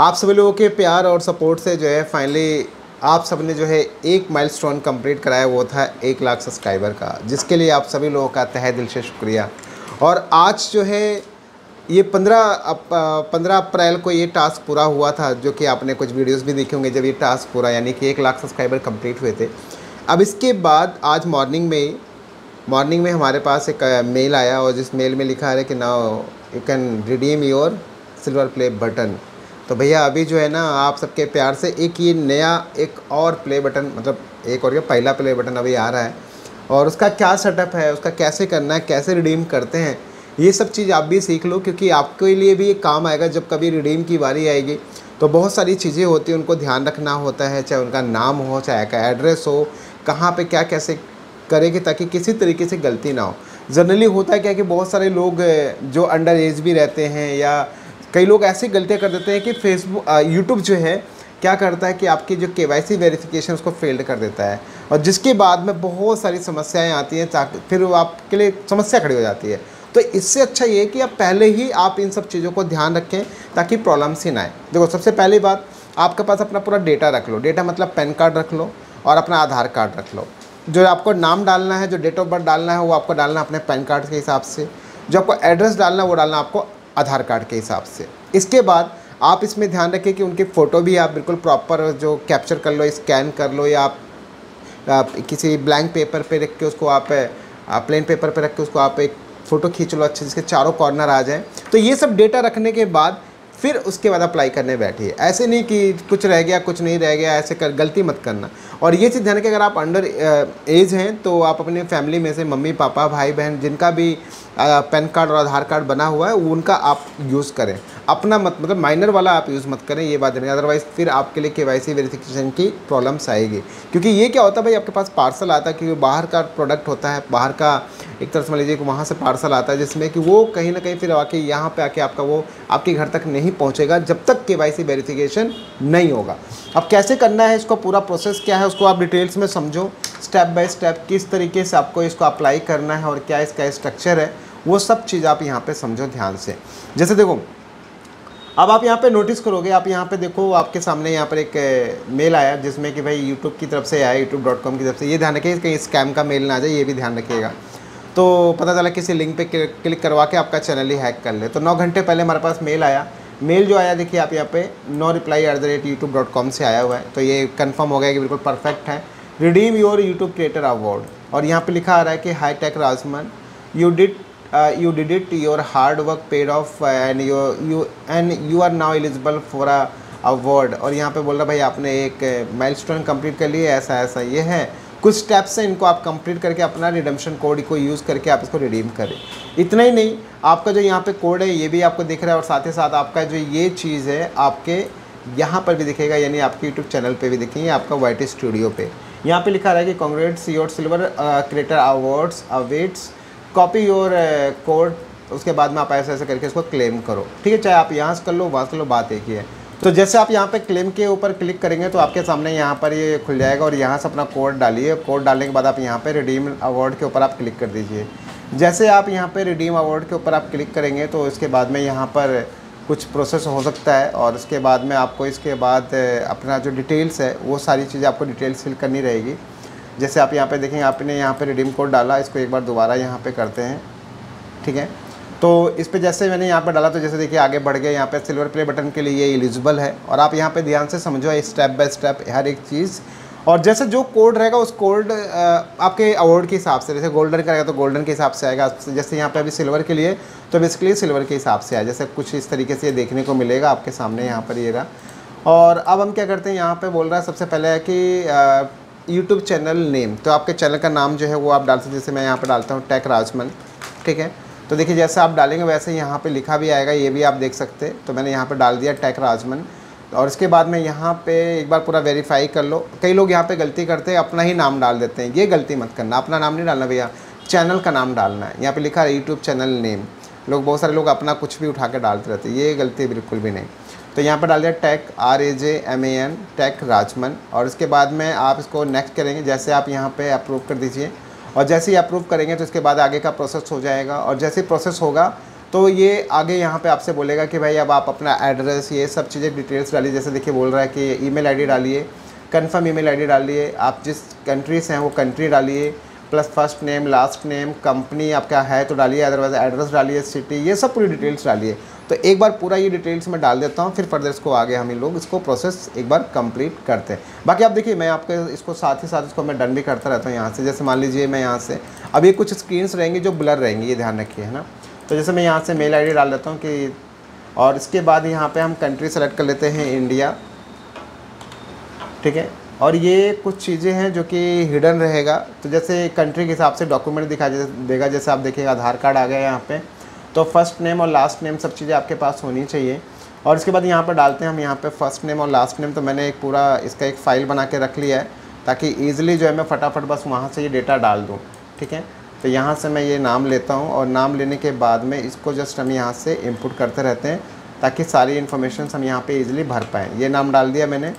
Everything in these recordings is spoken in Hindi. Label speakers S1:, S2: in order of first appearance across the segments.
S1: आप सभी लोगों के प्यार और सपोर्ट से जो है फाइनली आप सब ने जो है एक माइलस्टोन कंप्लीट कराया, वो था 1 लाख सब्सक्राइबर का, जिसके लिए आप सभी लोगों का तहे दिल से शुक्रिया। और आज जो है ये 15 अप्रैल को ये टास्क पूरा हुआ था, जो कि आपने कुछ वीडियोस भी देखे होंगे जब ये टास्क पूरा यानी कि 1 लाख सब्सक्राइबर कंप्लीट हुए थे। अब इसके बाद आज मॉर्निंग में हमारे पास एक मेल आया, और जिस मेल में लिखा है कि now you can redeem your silver play button. तो भैया अभी जो है ना, आप सबके प्यार से एक ये नया एक और प्ले बटन, मतलब एक और ये पहला प्ले बटन अभी आ रहा है, और उसका क्या सेटअप है, उसका कैसे करना है, कैसे रिडीम करते हैं, ये सब चीज़ आप भी सीख लो, क्योंकि आपके लिए भी ये काम आएगा। जब कभी रिडीम की बारी आएगी तो बहुत सारी चीज़ें होती हैं, उनको ध्यान रखना होता है, चाहे उनका नाम हो, चाहे का एड्रेस हो, कहाँ पे क्या कैसे करेंगे ताकि किसी तरीके से गलती ना हो। जनरली होता है क्या कि बहुत सारे लोग जो अंडर एज भी रहते हैं, या कई लोग ऐसी गलतियां कर देते हैं कि फेसबुक यूट्यूब जो है क्या करता है कि आपकी जो केवाईसी वेरिफिकेशन उसको फेल्ड कर देता है, और जिसके बाद में बहुत सारी समस्याएं आती हैं, ताकि फिर वो आपके लिए समस्या खड़ी हो जाती है। तो इससे अच्छा ये है कि आप पहले ही आप इन सब चीज़ों को ध्यान रखें ताकि प्रॉब्लम्स ही ना आए। देखो, सबसे पहली बात, आपके पास अपना पूरा डेटा रख लो। डेटा मतलब पैन कार्ड रख लो और अपना आधार कार्ड रख लो। जो आपको नाम डालना है, जो डेट ऑफ बर्थ डालना है, वो आपको डालना अपने पैन कार्ड के हिसाब से। जो आपको एड्रेस डालना है वो डालना आपको आधार कार्ड के हिसाब से। इसके बाद आप इसमें ध्यान रखें कि उनकी फ़ोटो भी आप बिल्कुल प्रॉपर जो कैप्चर कर लो, स्कैन कर लो, या आप किसी ब्लैंक पेपर पे रख के उसको आप प्लेन पेपर पे रख के उसको आप एक फ़ोटो खींच लो अच्छे, जिसके चारों कॉर्नर आ जाएँ। तो ये सब डेटा रखने के बाद फिर उसके बाद अप्लाई करने बैठिए। ऐसे नहीं कि कुछ रह गया कुछ नहीं रह गया, ऐसे कर गलती मत करना। और ये चीज़ ध्यान रखें, अगर आप अंडर एज हैं तो आप अपने फैमिली में से मम्मी पापा भाई बहन जिनका भी पैन कार्ड और आधार कार्ड बना हुआ है उनका आप यूज़ करें, अपना मत, मतलब माइनर वाला आप यूज़ मत करें, ये बात नहीं। अदरवाइज़ फिर आपके लिए केवाईसी वेरिफिकेशन की प्रॉब्लम्स आएगी। क्योंकि ये क्या होता है भाई, आपके पास पार्सल आता है, क्योंकि बाहर का प्रोडक्ट होता है, बाहर का एक तरह समझ लीजिए कि वहाँ से पार्सल आता है, जिसमें कि वो कहीं ना कहीं फिर आके यहाँ पे आके आपका वो आपके घर तक नहीं पहुँचेगा जब तक केवाईसी वेरिफिकेशन नहीं होगा। अब कैसे करना है, इसका पूरा प्रोसेस क्या है, उसको आप डिटेल्स में समझो, स्टेप बाय स्टेप किस तरीके से आपको इसको अप्लाई करना है और क्या इसका स्ट्रक्चर है, वो सब चीज़ आप यहाँ पे समझो ध्यान से। जैसे देखो, अब आप यहाँ पे नोटिस करोगे, आप यहाँ पे देखो, आपके सामने यहाँ पर एक मेल आया जिसमें कि भाई यूट्यूब की तरफ से आया, youtube.com की तरफ से। ये ध्यान रखिए कहीं स्कैम का मेल ना आ जाए, ये भी ध्यान रखिएगा। तो पता चला किसी लिंक पे क्लिक करवा के आपका चैनल ही हैक कर ले। तो 9 घंटे पहले हमारे पास मेल आया। मेल जो आया देखिए आप यहाँ पे no reply@youtube.com से आया हुआ है। तो ये कंफर्म हो गया कि बिल्कुल परफेक्ट है। Redeem your YouTube creator award, और यहाँ पे लिखा आ रहा है कि high tech Rajman, you did it, your hard work paid off, and you are now eligible for a award. और यहाँ पे बोल रहा भाई आपने एक माइलस्टोन कंप्लीट कर लिया, ऐसा ऐसा ये है, कुछ स्टेप्स हैं, इनको आप कंप्लीट करके अपना रिडम्पशन कोड को यूज़ करके आप इसको रिडीम करें। इतना ही नहीं, आपका जो यहाँ पे कोड है ये भी आपको दिख रहा है, और साथ ही साथ आपका जो ये चीज़ है आपके यहाँ पर भी दिखेगा, यानी आपके यूट्यूब चैनल पे भी दिखेंगे, आपका वाइट स्टूडियो पे। यहाँ पे लिखा रहा है कि congrats your silver creator awards awaits, copy your code. उसके बाद में आप ऐसे ऐसे करके इसको क्लेम करो, ठीक है। चाहे आप यहाँ से कर लो, वहाँ से कर लो, बात एक ही है। तो जैसे आप यहाँ पे क्लेम के ऊपर क्लिक करेंगे तो आपके सामने यहाँ पर ये खुल जाएगा, और यहाँ से अपना कोड डालिए। कोड डालने के बाद आप यहाँ पे रिडीम अवार्ड के ऊपर आप क्लिक कर दीजिए। जैसे आप यहाँ पे रिडीम अवार्ड के ऊपर आप क्लिक करेंगे तो इसके बाद में यहाँ पर कुछ प्रोसेस हो सकता है, और उसके बाद में आपको इसके बाद अपना जो डिटेल्स है वो सारी चीज़ें आपको डिटेल्स फिल करनी रहेगी। जैसे आप यहाँ पे देखेंगे, आपने यहाँ पे रिडीम कोड डाला, इसको एक बार दोबारा यहाँ पे करते हैं, ठीक है। तो इस पे जैसे मैंने यहाँ पे डाला तो जैसे देखिए आगे बढ़ गए, यहाँ पे सिल्वर प्ले बटन के लिए ये एलिजिबल है। और आप यहाँ पे ध्यान से समझो स्टेप बाय स्टेप हर एक चीज़, और जैसे जो कोड रहेगा उस कोड आपके अवार्ड के हिसाब से, जैसे गोल्डन का रहेगा तो गोल्डन के हिसाब से आएगा। जैसे यहाँ पे अभी सिल्वर के लिए तो बेसिकली सिल्वर के हिसाब से आया, जैसे कुछ इस तरीके से ये देखने को मिलेगा आपके सामने यहाँ पर ये रहा। और अब हम क्या करते हैं, यहाँ पे बोल रहा है सबसे पहले है कि यूट्यूब चैनल नेम, तो आपके चैनल का नाम जो है वो आप डाल सकते हैं। जैसे मैं यहाँ पर डालता हूँ टेक राजमन, ठीक है। तो देखिए जैसे आप डालेंगे वैसे यहाँ पे लिखा भी आएगा, ये भी आप देख सकते हैं। तो मैंने यहाँ पे डाल दिया टेक राजमन, और इसके बाद में यहाँ पे एक बार पूरा वेरीफाई कर लो। कई लोग यहाँ पे गलती करते हैं, अपना ही नाम डाल देते हैं, ये गलती मत करना, अपना नाम नहीं डालना भैया, चैनल का नाम डालना है। यहाँ पे लिखा है यूट्यूब चैनल नेम, बहुत सारे लोग अपना कुछ भी उठा के डालते रहते हैं, ये गलती बिल्कुल भी नहीं। तो यहाँ पर डाल दिया टेक RAJMAN टेक राजमन, और इसके बाद में आप इसको नेक्स्ट करेंगे। जैसे आप यहाँ पे अप्रूव कर दीजिए, और जैसे ही अप्रूव करेंगे तो इसके बाद आगे का प्रोसेस हो जाएगा। और जैसे ही प्रोसेस होगा तो ये आगे यहाँ पे आपसे बोलेगा कि भाई अब आप अपना एड्रेस ये सब चीज़ें डिटेल्स डालिए। जैसे देखिए बोल रहा है कि ईमेल आईडी डालिए, कंफर्म ईमेल आईडी डालिए, आप जिस कंट्री से हैं वो कंट्री डालिए, plus first name last name, company आपका है तो डालिए, अदरवाइज एड्रेस डालिए, सिटी, ये सब पूरी डिटेल्स डालिए। तो एक बार पूरा ये डिटेल्स मैं डाल देता हूँ, फिर फर्दर इसको आगे हम लोग इसको प्रोसेस एक बार कंप्लीट करते हैं। बाकी आप देखिए मैं आपके इसको साथ ही साथ इसको मैं डन भी करता रहता हूँ यहाँ से। जैसे मान लीजिए मैं यहाँ से अब ये कुछ स्क्रीन्स रहेंगी जो ब्लर रहेंगी, ये ध्यान रखिए, है ना। तो जैसे मैं यहाँ से मेल आई डी डाल देता हूँ कि, और इसके बाद यहाँ पर हम कंट्री सेलेक्ट कर लेते हैं इंडिया, ठीक है। और ये कुछ चीज़ें हैं जो कि हिडन रहेगा, तो जैसे कंट्री के हिसाब से डॉक्यूमेंट दिखा देगा। जैसे आप देखिएगा आधार कार्ड आ गया यहाँ पे, तो फर्स्ट नेम और लास्ट नेम सब चीज़ें आपके पास होनी चाहिए। और इसके बाद यहाँ पर डालते हैं हम यहाँ पे फर्स्ट नेम और लास्ट नेम। तो मैंने एक पूरा इसका एक फ़ाइल बना के रख लिया है ताकि ईज़िली जो है मैं फटाफट बस वहाँ से ये डेटा डाल दूँ, ठीक है। तो यहाँ से मैं ये नाम लेता हूँ और नाम लेने के बाद में इसको जस्ट हम यहाँ से इनपुट करते रहते हैं ताकि सारी इन्फॉर्मेशन हम यहाँ पर ईज़िली भर पाएँ। ये नाम डाल दिया मैंने।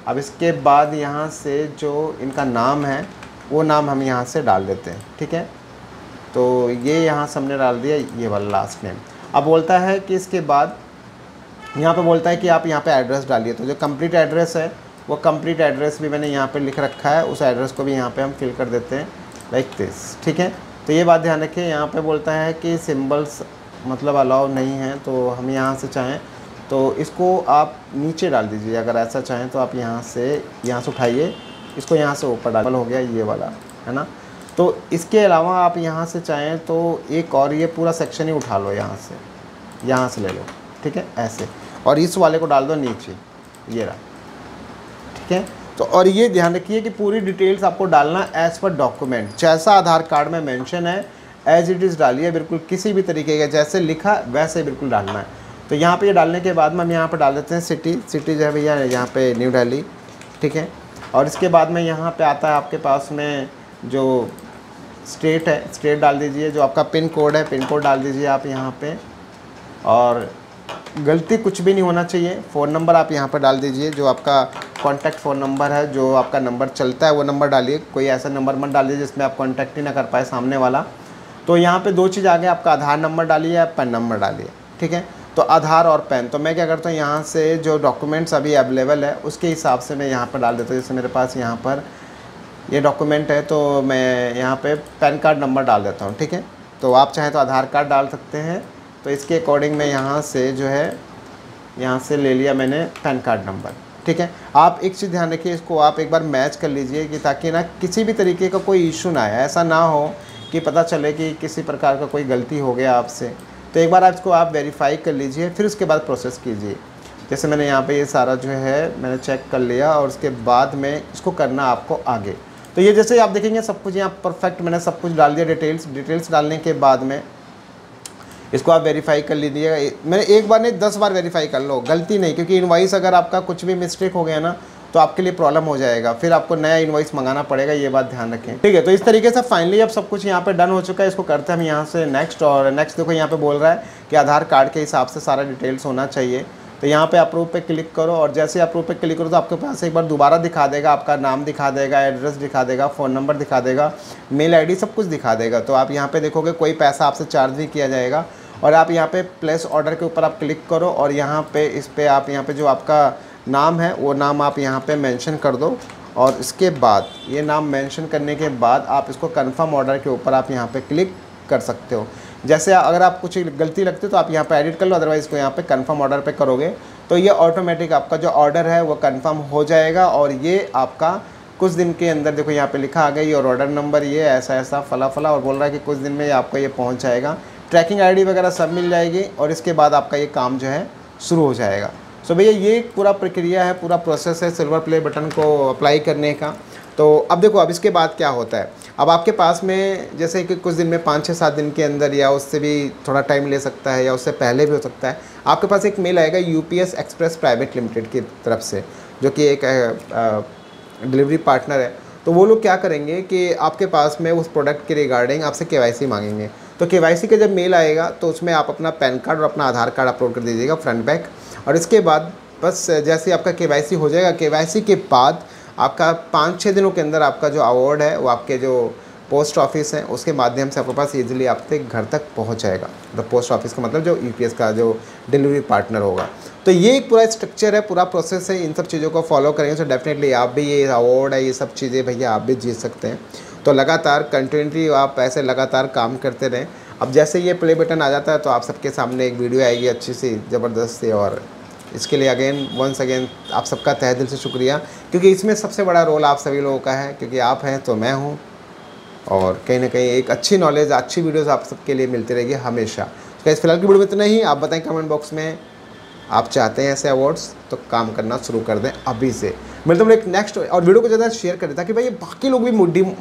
S1: अब इसके बाद यहाँ से जो इनका नाम है वो नाम हम यहाँ से डाल देते हैं, ठीक है। तो ये यहाँ से हमने डाल दिया ये वाला लास्ट नेम। अब बोलता है कि इसके बाद यहाँ पे बोलता है कि आप यहाँ पे एड्रेस डालिए। तो जो कंप्लीट एड्रेस है वो कंप्लीट एड्रेस भी मैंने यहाँ पे लिख रखा है, उस एड्रेस को भी यहाँ पे हम फिल कर देते हैं लाइक दिस, ठीक है। तो ये बात ध्यान रखिए, यहाँ पे बोलता है कि सिम्बल्स मतलब अलाउ नहीं है, तो हम यहाँ से चाहें तो इसको आप नीचे डाल दीजिए। अगर ऐसा चाहें तो आप यहाँ से उठाइए, इसको यहाँ से ऊपर डाल, हो गया ये वाला, है ना। तो इसके अलावा आप यहाँ से चाहें तो एक और ये पूरा सेक्शन ही उठा लो, यहाँ से ले लो, ठीक है, ऐसे। और इस वाले को डाल दो नीचे, ये रहा, ठीक है। तो और ये ध्यान रखिए कि पूरी डिटेल्स आपको डालना एज़ पर डॉक्यूमेंट, जैसा आधार कार्ड में मेंशन है एज इट इज़ डालिए, बिल्कुल किसी भी तरीके का जैसे लिखा वैसे बिल्कुल डालना है। तो यहाँ पे ये डालने के बाद में हम यहाँ पर डाल देते हैं सिटी जो है भैया यहाँ पे न्यू दिल्ली, ठीक है। और इसके बाद में यहाँ पे आता है आपके पास में जो स्टेट है, स्टेट डाल दीजिए। जो आपका पिन कोड है, पिन कोड डाल दीजिए आप यहाँ पे। और गलती कुछ भी नहीं होना चाहिए। फ़ोन नंबर आप यहाँ पर डाल दीजिए, जो आपका कॉन्टैक्ट फ़ोन नंबर है, जो आपका नंबर चलता है वो नंबर डालिए। कोई ऐसा नंबर मत डालिए जिसमें आप कॉन्टैक्ट ही ना कर पाए सामने वाला। तो यहाँ पे 2 चीज़ आ गए, आपका आधार नंबर डालिए या पैन नंबर डालिए, ठीक है। तो आधार और पैन, तो मैं क्या करता हूँ यहाँ से जो डॉक्यूमेंट्स अभी अवेलेबल है उसके हिसाब से मैं यहाँ पर डाल देता हूँ। जैसे मेरे पास यहाँ पर ये डॉक्यूमेंट है तो मैं यहाँ पे पैन कार्ड नंबर डाल देता हूँ, ठीक है। तो आप चाहें तो आधार कार्ड डाल सकते हैं। तो इसके अकॉर्डिंग मैं यहाँ से जो है यहाँ से ले लिया मैंने पैन कार्ड नंबर, ठीक है। आप एक चीज़ ध्यान रखिए, इसको आप एक बार मैच कर लीजिए कि ताकि ना किसी भी तरीके का कोई इशू ना आए, ऐसा ना हो कि पता चले कि किसी प्रकार का कोई गलती हो गया आपसे। तो एक बार इसको आप वेरीफाई कर लीजिए, फिर उसके बाद प्रोसेस कीजिए। जैसे मैंने यहाँ पे ये सारा जो है मैंने चेक कर लिया और उसके बाद में इसको करना आपको आगे। तो ये जैसे आप देखेंगे सब कुछ यहाँ परफेक्ट मैंने सब कुछ डाल दिया। डिटेल्स डालने के बाद में इसको आप वेरीफाई कर लीजिएगा। मैंने एक बार नहीं 10 बार वेरीफाई कर लो, गलती नहीं, क्योंकि इनवॉइस अगर आपका कुछ भी मिस्टेक हो गया ना तो आपके लिए प्रॉब्लम हो जाएगा, फिर आपको नया इनवॉइस मंगाना पड़ेगा, ये बात ध्यान रखें, ठीक है। तो इस तरीके से फाइनली अब सब कुछ यहाँ पे डन हो चुका है। इसको करते हैं हम यहाँ से नेक्स्ट। और नेक्स्ट देखो यहाँ पे बोल रहा है कि आधार कार्ड के हिसाब से सारा डिटेल्स होना चाहिए। तो यहाँ पे अप्रूव पे क्लिक करो और जैसे अप्रूव पे क्लिक करो तो आपके पास एक बार दोबारा दिखा देगा, आपका नाम दिखा देगा, एड्रेस दिखा देगा, फ़ोन नंबर दिखा देगा, मेल आईडी सब कुछ दिखा देगा। तो आप यहाँ पे देखोगे कोई पैसा आपसे चार्ज नहीं किया जाएगा। और आप यहाँ पे प्लेस ऑर्डर के ऊपर आप क्लिक करो और यहाँ पे इस पर आप यहाँ पे जो आपका नाम है वो नाम आप यहाँ पे मेंशन कर दो। और इसके बाद ये नाम मेंशन करने के बाद आप इसको कंफर्म ऑर्डर के ऊपर आप यहाँ पे क्लिक कर सकते हो। जैसे अगर आप कुछ गलती लगती है तो आप यहाँ पे एडिट कर लो, अदरवाइज़ इसको यहाँ पे कंफर्म ऑर्डर पे करोगे तो ये ऑटोमेटिक आपका जो ऑर्डर है वो कंफर्म हो जाएगा। और ये आपका कुछ दिन के अंदर देखो यहाँ पे लिखा आ गया और ऑर्डर नंबर ये ऐसा ऐसा फला फला, और बोल रहा है कि कुछ दिन में आपको ये पहुँच जाएगा। ट्रैकिंग आईडी वगैरह सब मिल जाएगी और इसके बाद आपका ये काम जो है शुरू हो जाएगा। सो भैया ये पूरा प्रक्रिया है, पूरा प्रोसेस है सिल्वर प्ले बटन को अप्लाई करने का। तो अब देखो अब इसके बाद क्या होता है। अब आपके पास में जैसे कि कुछ दिन में 5-6-7 दिन के अंदर या उससे भी थोड़ा टाइम ले सकता है या उससे पहले भी हो सकता है, आपके पास एक मेल आएगा यूपीएस एक्सप्रेस प्राइवेट लिमिटेड की तरफ से, जो कि एक डिलीवरी पार्टनर है। तो वो लोग क्या करेंगे कि आपके पास में उस प्रोडक्ट के रिगार्डिंग आपसे केवाईसी मांगेंगे। तो केवाईसी का जब मेल आएगा तो उसमें आप अपना पैन कार्ड और अपना आधार कार्ड अपलोड कर दीजिएगा फ्रंट बैक। और इसके बाद बस जैसे आपका केवाईसी हो जाएगा, केवाईसी के बाद आपका 5-6 दिनों के अंदर आपका जो अवार्ड है वो आपके जो पोस्ट ऑफिस है उसके माध्यम से आपके पास ईजिली आपके घर तक पहुंच जाएगा। तो पोस्ट ऑफिस का मतलब जो यूपीएस का जो डिलीवरी पार्टनर होगा। तो ये एक पूरा स्ट्रक्चर है, पूरा प्रोसेस है। इन सब चीज़ों को फॉलो करेंगे तो डेफिनेटली आप भी, ये अवार्ड है, ये सब चीज़ें भैया आप भी जीत सकते हैं। तो लगातार कंटिन्यूटी आप ऐसे लगातार काम करते रहें। अब जैसे ये प्ले बटन आ जाता है तो आप सबके सामने एक वीडियो आएगी अच्छी सी, ज़बरदस्त सी, और इसके लिए वंस अगेन आप सबका तहे दिल से शुक्रिया, क्योंकि इसमें सबसे बड़ा रोल आप सभी लोगों का है, क्योंकि आप हैं तो मैं हूँ। और कहीं ना कहीं एक अच्छी नॉलेज, अच्छी वीडियोस आप सबके लिए मिलती रहेगी हमेशा। तो इस फिलहाल की वीडियो में इतना ही। आप बताएं कमेंट बॉक्स में आप चाहते हैं ऐसे अवार्ड्स, तो काम करना शुरू कर दें अभी से। मिलता हूँ एक नेक्स्ट, और वीडियो को ज़्यादा शेयर करें ताकि भाई बाकी लोग भी मोटिवेट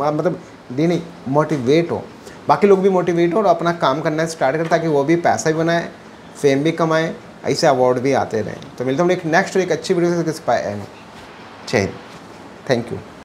S1: हो, बाकी लोग भी मोटिवेट हो और अपना काम करना स्टार्ट करें, ताकि वो भी पैसा भी बनाए, फेम भी कमाएँ, ऐसे अवार्ड भी आते रहें। तो मिलता हूँ एक नेक्स्ट और एक अच्छी वीडियो से। जय हिंद, थैंक यू।